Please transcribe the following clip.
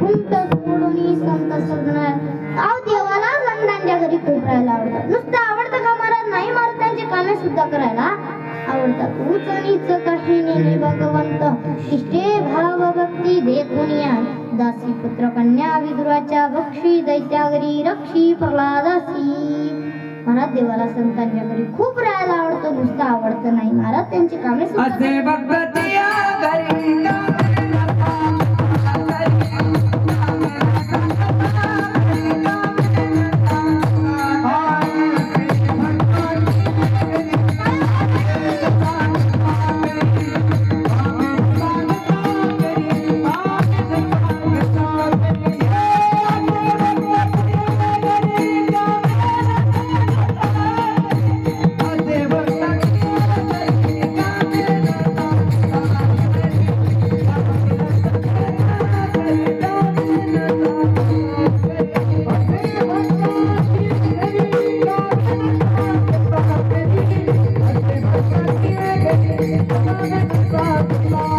वैकुंठ सोडून संत सजणार. अहो देवाला संतांच्या घरी खूप राहायला आवडतं. नुसतं आवडतं का महाराज? नाही महाराज, त्यांची कामे सुद्धा करायला आवडतात. उच नीच काही नेने भगवंत इष्टे भाव भक्ती देखून या. दासी पुत्र कन्या विदुराच्या बक्षी दैत्यागरी रक्षी प्रल्हादासी. महाराज देवाला संतांच्या घरी खूप राहायला आवडतं. नुसतं आवडतं नाही महाराज, त्यांची कामे सुद्धा असे भक्तिया घरी Bye.